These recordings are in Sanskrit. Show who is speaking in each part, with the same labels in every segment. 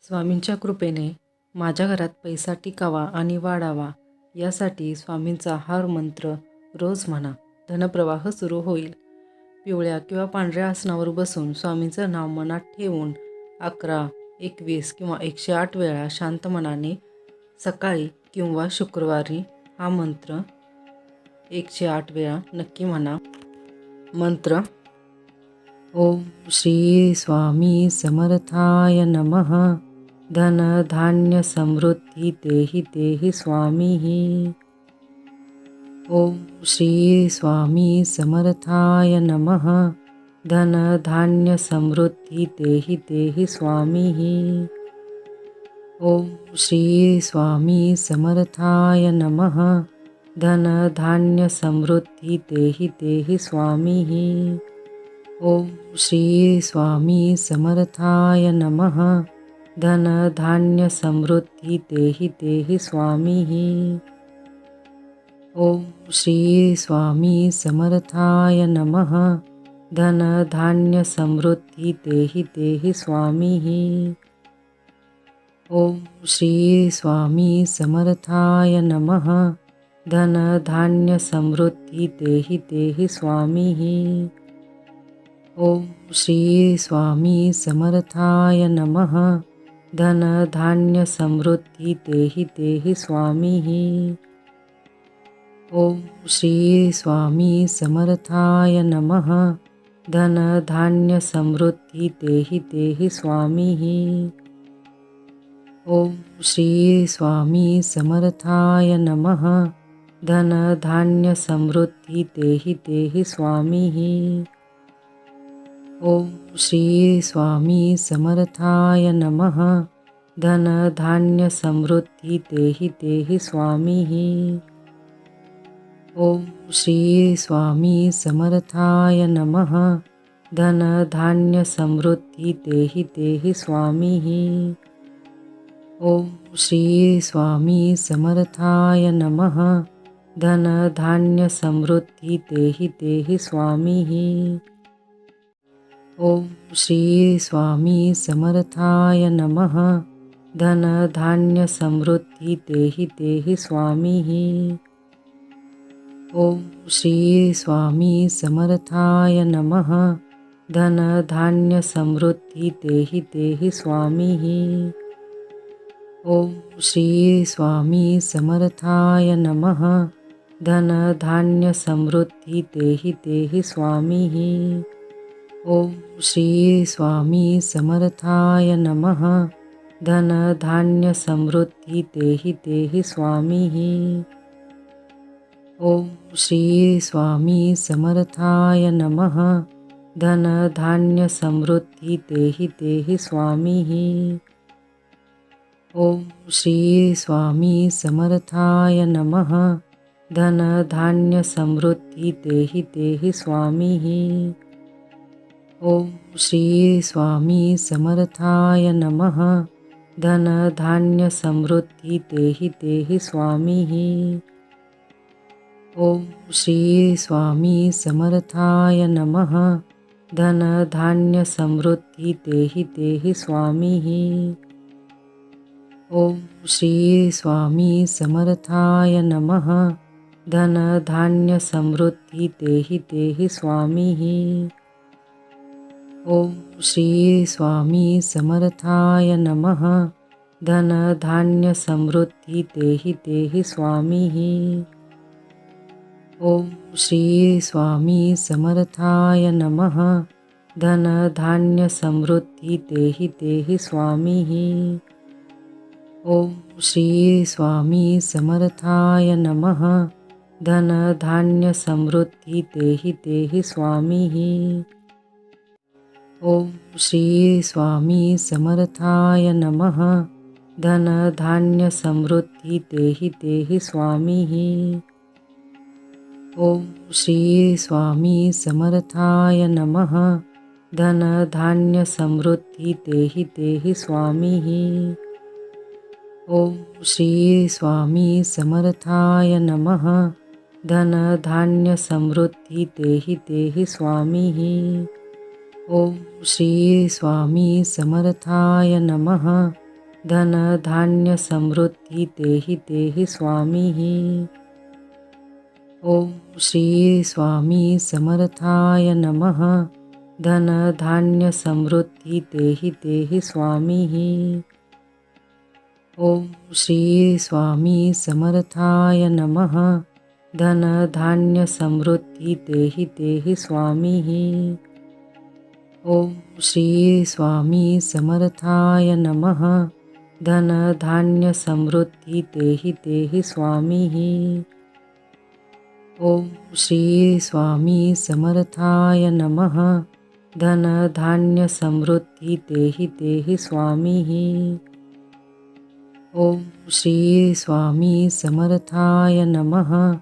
Speaker 1: स्वामींच्या कृपेने माझ्या घरात पैसा टिकावा आणि वाढावा यासाठी स्वामींचा हा मंत्र रोज म्हणा. धनप्रवाह सुरू होईल. पिवळ्या किंवा पांढऱ्या आसनावर बसून स्वामींचं नाव मनात ठेवून 11, 21 किंवा 108 वेळा शांत मनाने सकाळी किंवा शुक्रवारी हा मंत्र 108 वेळा नक्की म्हणा. मंत्र: ओम श्री स्वामी समर्थाय नमः. धन धान्य समृद्धी देहि देहि स्वामी. ओम श्री स्वामी समर्थाय नमः. धन धान्य समृद्धी देहि देहि स्वामी. ओम श्री स्वामी समर्थाय नमः. धन धान्य समृद्धी देहि देहि स्वामी. ओम श्री स्वामी समर्थाय नमः. धन धान्य समृद्धी देहि देहि स्वामी. ओम श्री स्वामी समर्थाय नमः. धन धान्य समृद्धी देहि देहि स्वामी. ओम श्री स्वामी समर्थाय नमः. धन धान्य समृद्धी देहि देहि स्वामी. ओम श्री स्वामी समर्थाय नमः. धन धान्य समृद्धी देहि देहि स्वामी. ओम श्री स्वामी समर्थाय नमः. धन धान्य समृद्धी देहि देहि स्वामी. ओम श्री स्वामी समर्थाय नमः. धन धान्य समृद्धी देहि देहि स्वामी. ओम श्री स्वामी समर्थाय नमः. धन धान्य समृद्धी देहि देहि स्वामी. ओम श्री स्वामी समर्थाय नमः. धन धान्य समृद्धी देहि देहि स्वामी. ओम श्री स्वामी समर्थाय नमः. धन धान्य समृद्धी देहि देहि स्वामी. ओम श्री स्वामी समर्थाय नमः. धन धान्य समृद्धी देहि देहि स्वामी. ओम श्री स्वामी समर्थाय नमः. धन धान्य समृद्धी देहि देहि स्वामी. ओम श्री स्वामी समर्थाय नमः. धन धान्य समृद्धी देहि देहि स्वामी. ओम श्री स्वामी समर्थाय नमः. धन धान्य समृद्धी देहि देहि स्वामी. ओम श्री स्वामी समर्थाय नमः. धन धान्य समृद्धी देहि देहि स्वामी. ओम श्री स्वामी समर्थाय नमः. धन धान्य समृद्धी देहि देहि स्वामी. ओम श्री स्वामी समर्थाय नमः. धन धान्य समृद्धी देहि देहि स्वामी. ओम श्री स्वामी समर्थाय नमः. धन धान्य समृद्धी देहि देहि स्वामी. ओम श्री स्वामी समर्थाय नमः. धन धान्य समृद्धी देहि देहि स्वामी. ओम श्री स्वामी समर्थाय नमः. धन धान्य समृद्धी देहि देहि स्वामी. ओम श्री स्वामी समर्थाय नमः. धन धान्य समृद्धी देहि देहि स्वामी. ओम श्री स्वामी समर्थाय नमः. धन धान्य समृद्धी देहि देहि स्वामी. ओम श्री स्वामी समर्थाय नमः. धन धान्य समृद्धी देहि देहि स्वामी. ओम श्री स्वामी समर्थाय नमः. धन धान्य समृद्धी देहि देहि स्वामी. ओम श्री स्वामी समर्थाय नमः. धन धान्य समृद्धी देहि देहि स्वामी. ओम श्री स्वामी समर्थाय नमः. धन धान्य समृद्धी देहि देहि स्वामी। ओम श्री स्वामी समर्थाय नमः। धन धान्य समृद्धी देहि देहि स्वामी। ओम श्री स्वामी समर्थाय नमः। धन धान्य समृद्धी देहि देहि स्वामी। ओम श्री स्वामी समर्थाय नमः। धन धान्य समृद्धी देहि देहि स्वामी। ओम श्री स्वामी समर्थाय नमः। धन धान्य समृद्धी देहि देहि स्वामी। ओम श्री स्वामी समर्थाय नमः।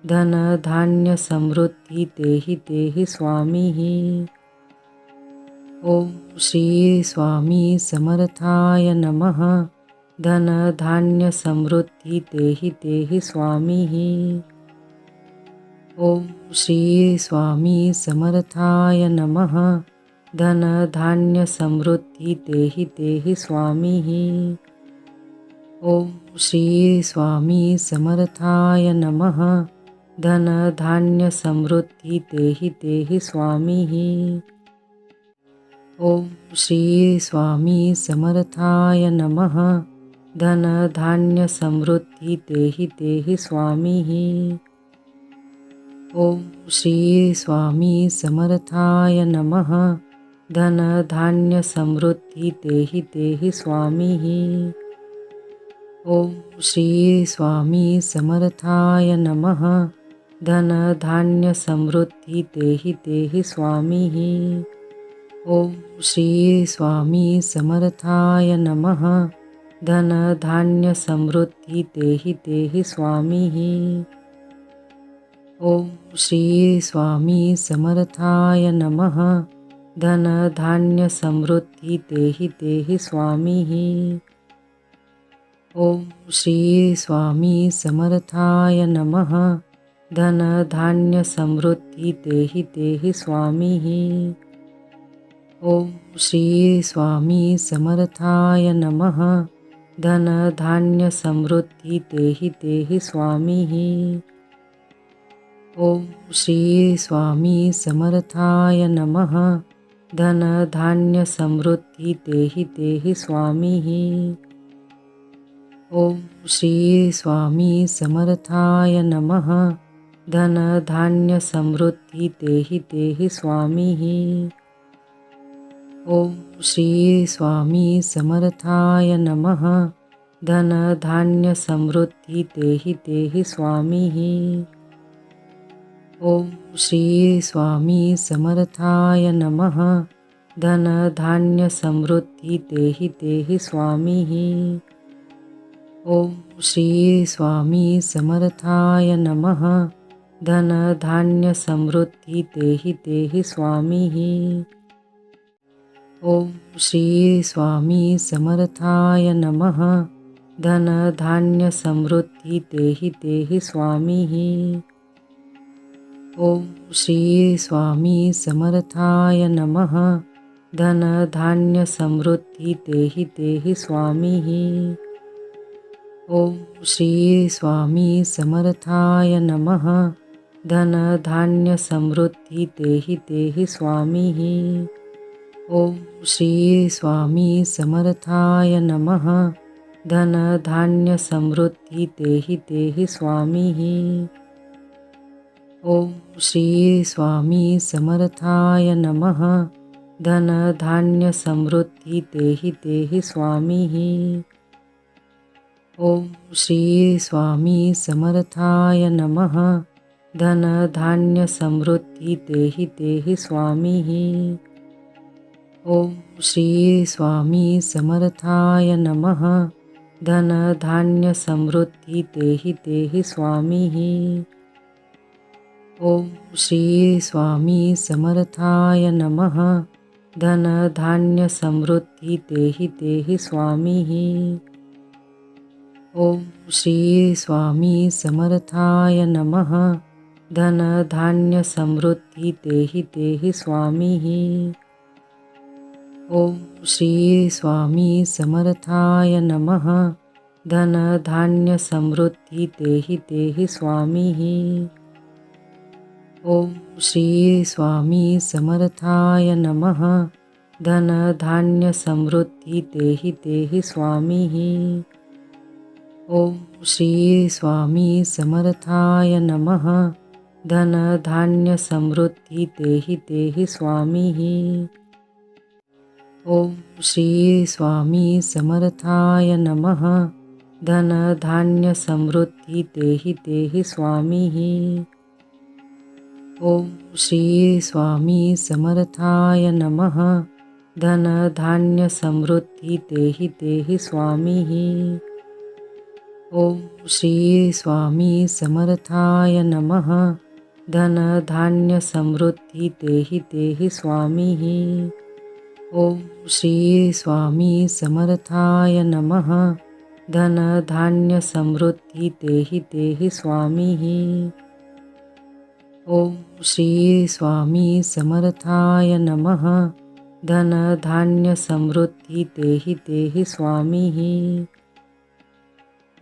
Speaker 1: धन धान्य समृद्धी देहि देहि स्वामी। ओम श्री स्वामी समर्थाय नमः। धन धान्य समृद्धी देहि देहि स्वामी। ओम श्री स्वामी समर्थाय नमः। धन धान्य समृद्धी देहि देहि स्वामी। ओम श्री स्वामी समर्थाय नमः। धन धान्य समृद्धी देहि देहि स्वामी। ओम श्री स्वामी समर्थाय नमः। धन धान्य समृद्धी देहि देहि स्वामी। ओम श्री स्वामी समर्थाय नमः। धन धान्य समृद्धी देहि देहि स्वामी। ओम श्री स्वामी समर्थाय नमः। धन धान्य समृद्धी देहि देहि स्वामी। ओम श्री स्वामी समर्थाय नमः। धन धान्य समृद्धी देहि देहि स्वामी। ओम श्री स्वामी समर्थाय नमः। धन धान्य समृद्धी देहि देहि स्वामी। ओम श्री स्वामी समर्थाय नमः। धन धान्य समृद्धी देहि देहि स्वामी। ओम श्री स्वामी समर्थाय नमः। धन धान्य समृद्धी देहि देहि स्वामी। ओम श्री स्वामी समर्थाय नमः। धन धान्य समृद्धी देहि देहि स्वामी। ओम श्री स्वामी समर्थाय नमः। धन धान्य समृद्धी देहि देहि स्वामी। ओम श्री स्वामी समर्थाय नमः। धन धान्य समृद्धी देहि देहि स्वामी। ओम श्री स्वामी समर्थाय नमः। धन धान्य समृद्धी देहि देहि स्वामी। ओम श्री स्वामी समर्थाय नमः। धन धान्य समृद्धी देहि देहि स्वामी। ओम श्री स्वामी समर्थाय नमः। धन धान्य समृद्धी देहि देहि स्वामी। ओम श्री स्वामी समर्थाय नमः। धन धान्य समृद्धी देहि देहि स्वामी। ओम श्री स्वामी समर्थाय नमः। धन धान्य समृद्धी देहि देहि स्वामी। ओम श्री स्वामी समर्थाय नमः। धन धान्य समृद्धी देहि देहि स्वामी। ओम श्री स्वामी समर्थाय नमः। धन धान्य समृद्धी देहि देहि स्वामी। ओम श्री स्वामी समर्थाय नमः। धन धान्य समृद्धी देहि देहि स्वामी। ओम श्री स्वामी समर्थाय नमः। धन धान्य समृद्धी देहि देहि स्वामी। ओम श्री स्वामी समर्थाय नमः। धन धान्य समृद्धी देहि देहि स्वामी। ओम श्री स्वामी समर्थाय नमः। धन धान्य समृद्धी देहि देहि स्वामी। ओम श्री स्वामी समर्थाय नमः। धन धान्य समृद्धी देहि देहि स्वामी। ओम श्री स्वामी समर्थाय नमः। धन धान्य समृद्धी देहि देहि स्वामी। ओम श्री स्वामी समर्थाय नमः। धन धान्य समृद्धी देहि देहि स्वामी। ओम श्री स्वामी समर्थाय नमः। धन धान्य समृद्धी देहि देहि स्वामी। ओम श्री स्वामी समर्थाय नमः। धन धान्य समृद्धी देहि देहि स्वामी। ओम श्री स्वामी समर्थाय नमः। धन धान्य समृद्धी देहि देहि स्वामी। ओम श्री स्वामी समर्थाय नमः। धन धान्य समृद्धी देहि देहि स्वामी। ओम श्री स्वामी समर्थाय नमः। धन धान्य समृद्धी देहि देहि स्वामी।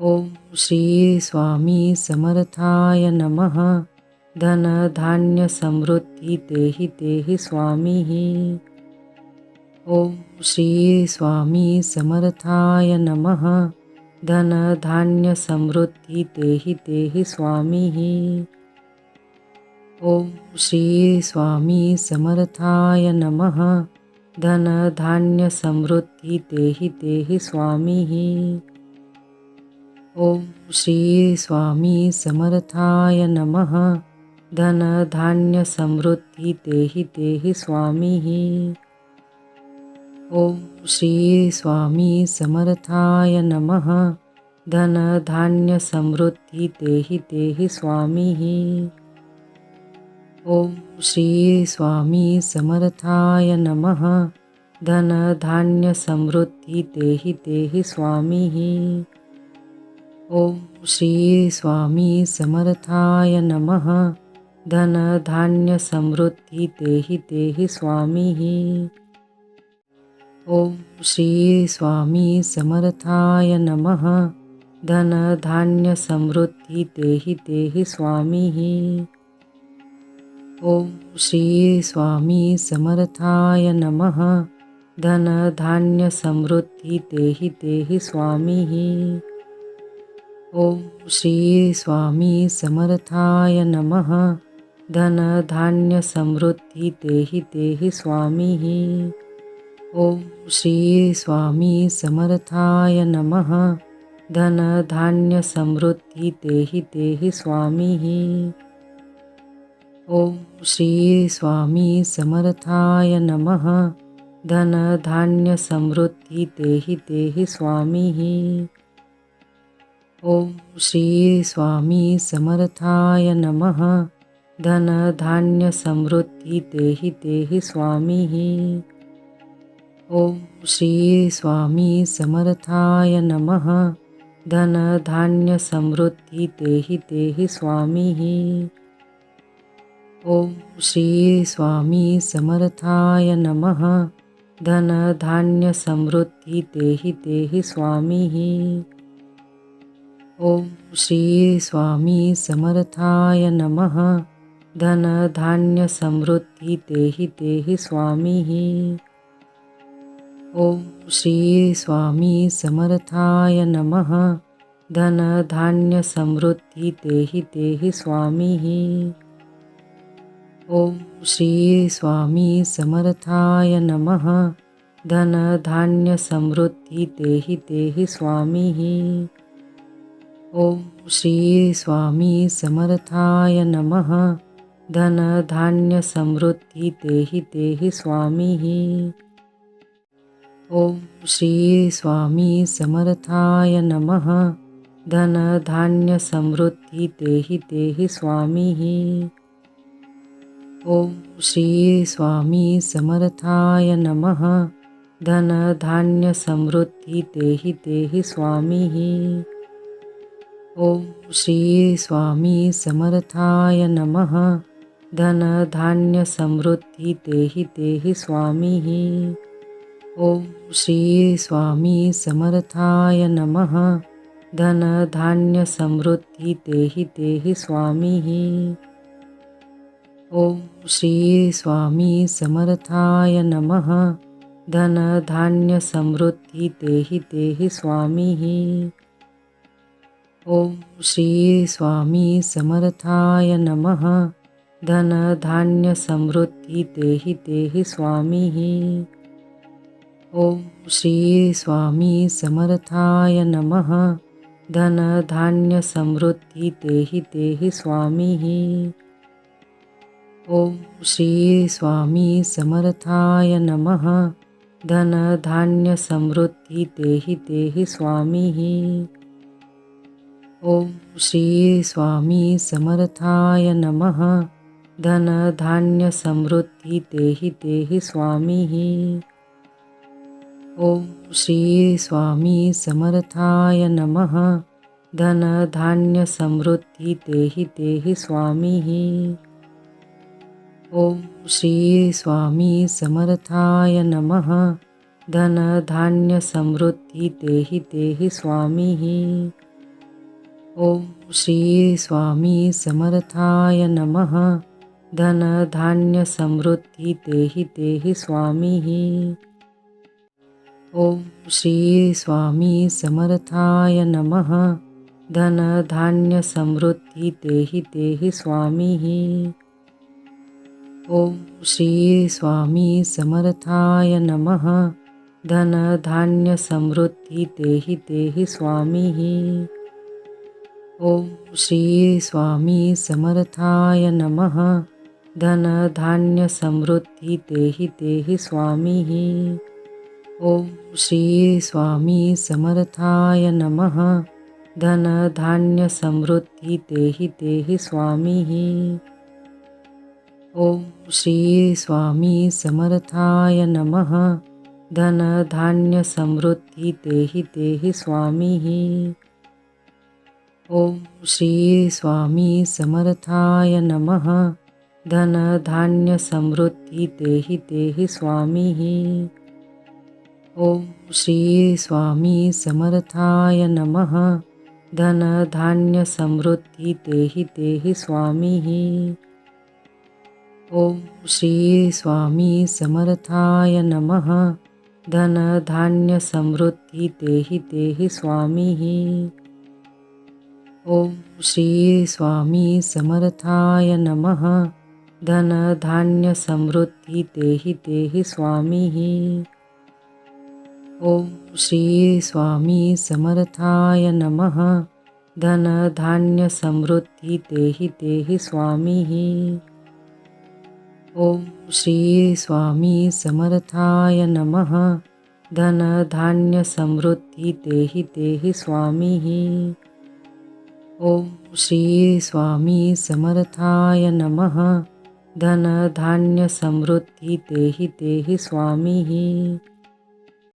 Speaker 1: ओम श्री स्वामी समर्थाय नमः। धन धान्य समृद्धी देहि देहि स्वामी। ओम श्री स्वामी समर्थाय नमः। धन धान्य समृद्धी देहि देहि स्वामी। ओम श्री स्वामी समर्थाय नमः। धन धान्य समृद्धी देहि देहि स्वामी। ओम श्री स्वामी समर्थाय नमः। धन धान्य समृद्धी देहि देहि स्वामी। ओम श्री स्वामी समर्थाय नमः। धन धान्य समृद्धी देहि देहि स्वामी। ओम श्री स्वामी समर्थाय नमः। धन धान्य समृद्धी देहि देहि स्वामी। ओम श्री स्वामी समर्थाय नमः। धन धान्य समृद्धी देहि देहि स्वामी। ओम श्री स्वामी समर्थाय नमः। धन धान्य समृद्धी देहि देहि स्वामी। ओम श्री स्वामी समर्थाय नमः। धन धान्य समृद्धी देहि देहि स्वामी। ओम श्री स्वामी समर्थाय नमः। धन धान्य समृद्धी देहि देहि स्वामी। ओम श्री स्वामी समर्थाय नमः। धन धान्य समृद्धी देहि देहि स्वामी। ओम श्री स्वामी समर्थाय नमः। धन धान्य समृद्धी देहि देहि स्वामी। ओम श्री स्वामी समर्थाय नमः। धन धान्य समृद्धी देहि देहि स्वामी। ओम श्री स्वामी समर्थाय नमः। धन धान्य समृद्धी देहि देहि स्वामी। ओम श्री स्वामी समर्थाय नमः। धन धान्य समृद्धी देहि देहि स्वामी। ओम श्री स्वामी समर्थाय नमः। धन धान्य समृद्धी देहि देहि स्वामी। ओम श्री स्वामी समर्थाय नमः। धन धान्य समृद्धी देहि देहि स्वामी। ओम श्री स्वामी समर्थाय नमः। धन धान्य समृद्धी देहि देहि स्वामी। ओम श्री स्वामी समर्थाय नमः। धन धान्य समृद्धी देहि देहि स्वामी। ओम श्री स्वामी समर्थाय नमः। धन धान्य समृद्धी देहि देहि स्वामी। ओम श्री स्वामी समर्थाय नमः। धन धान्य समृद्धी देहि देहि स्वामी। ओम श्री स्वामी समर्थाय नमः। धन धान्य समृद्धी देहि देहि स्वामी। ओम श्री स्वामी समर्थाय नमः। धन धान्य समृद्धी देहि देहि स्वामी। ओम श्री स्वामी समर्थाय नमः। धन धान्य समृद्धी देहि देहि स्वामी। ओम श्री स्वामी समर्थाय नमः। धन धान्य समृद्धी देहि देहि स्वामी। ओम श्री स्वामी समर्थाय नमः। धन धान्य समृद्धी देहि देहि स्वामी। ओम श्री स्वामी समर्थाय नमः। धन धान्य समृद्धी देहि देहि स्वामी। ओम श्री स्वामी समर्थाय नमः। धन धान्य समृद्धी देहि देहि स्वामी। ओम श्री स्वामी समर्थाय नमः। धन धान्य समृद्धी देहि देहि स्वामी। ओम श्री स्वामी समर्थाय नमः। धन धान्य समृद्धी देहि देहि स्वामी। ओम श्री स्वामी समर्थाय नमः। धन धान्य समृद्धी देहि देहि स्वामी। ओम श्री स्वामी समर्थाय नमः। धन धान्य समृद्धी देहि देहि स्वामी। ओम श्री स्वामी समर्थाय नमः। धन धान्य समृद्धी देहि देहि स्वामी। ओम श्री स्वामी समर्थाय नमः। धन धान्य समृद्धी देहि देहि स्वामी। ओम श्री स्वामी समर्थाय नमः। धन धान्य समृद्धी देहि देहि स्वामी। ओम श्री स्वामी समर्थाय नमः। धन धान्य समृद्धी देहि देहि स्वामी। ओम श्री स्वामी समर्थाय नमः। धन धान्य समृद्धी देहि देहि स्वामी। ओम श्री स्वामी समर्थाय नमः। धन धान्य समृद्धी देहि देहि स्वामी। ओम श्री स्वामी समर्थाय नमः। धन धान्य समृद्धी देहि देहि स्वामी। ओम श्री स्वामी समर्थाय नमः। धन धान्य समृद्धी देहि देहि स्वामी। ओम श्री स्वामी समर्थाय नमः। धन धान्य समृद्धी देहि देहि स्वामी। ओम श्री स्वामी समर्थाय नमः। धन धान्य समृद्धी देहि देहि स्वामी। ओम श्री स्वामी समर्थाय नमः। धन धान्य समृद्धी देहि देहि स्वामी।